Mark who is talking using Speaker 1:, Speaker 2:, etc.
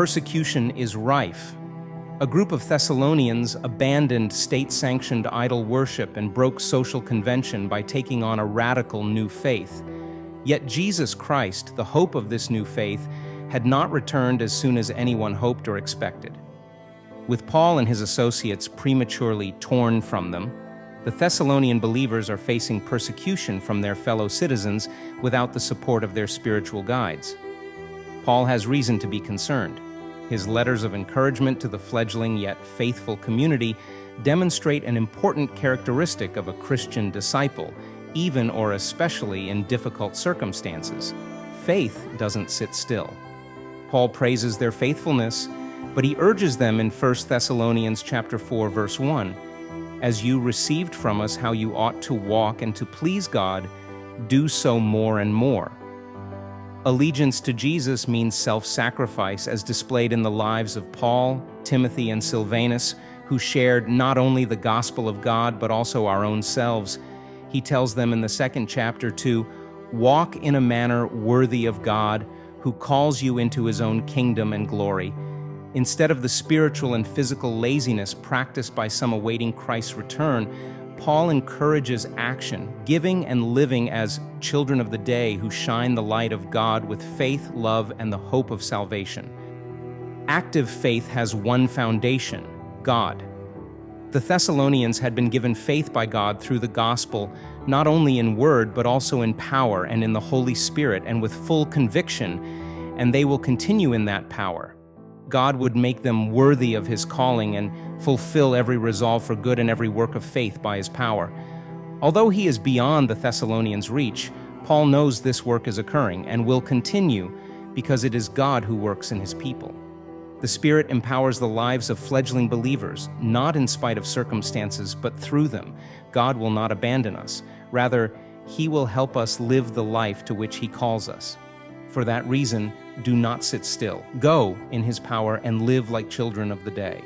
Speaker 1: Persecution is rife. A group of Thessalonians abandoned state-sanctioned idol worship and broke social convention by taking on a radical new faith. Yet Jesus Christ, the hope of this new faith, had not returned as soon as anyone hoped or expected. With Paul and his associates prematurely torn from them, the Thessalonian believers are facing persecution from their fellow citizens without the support of their spiritual guides. Paul has reason to be concerned. His letters of encouragement to the fledgling yet faithful community demonstrate an important characteristic of a Christian disciple, even or especially in difficult circumstances. Faith doesn't sit still. Paul praises their faithfulness, but he urges them in 1 Thessalonians chapter 4, verse 1, "As you received from us how you ought to walk and to please God, do so more and more." Allegiance to Jesus means self-sacrifice, as displayed in the lives of Paul, Timothy, and Silvanus, who shared not only the gospel of God but also our own selves. He tells them in the 2nd chapter to walk in a manner worthy of God, who calls you into his own kingdom and glory. Instead of the spiritual and physical laziness practiced by some awaiting Christ's return, Paul encourages action, giving and living as children of the day who shine the light of God with faith, love, and the hope of salvation. Active faith has one foundation: God. The Thessalonians had been given faith by God through the gospel, not only in word but also in power and in the Holy Spirit and with full conviction, and they will continue in that power. God would make them worthy of his calling and fulfill every resolve for good and every work of faith by his power. Although he is beyond the Thessalonians' reach, Paul knows this work is occurring and will continue because it is God who works in his people. The Spirit empowers the lives of fledgling believers, not in spite of circumstances, but through them. God will not abandon us. Rather, he will help us live the life to which he calls us. For that reason, do not sit still. Go in his power and live like children of the day.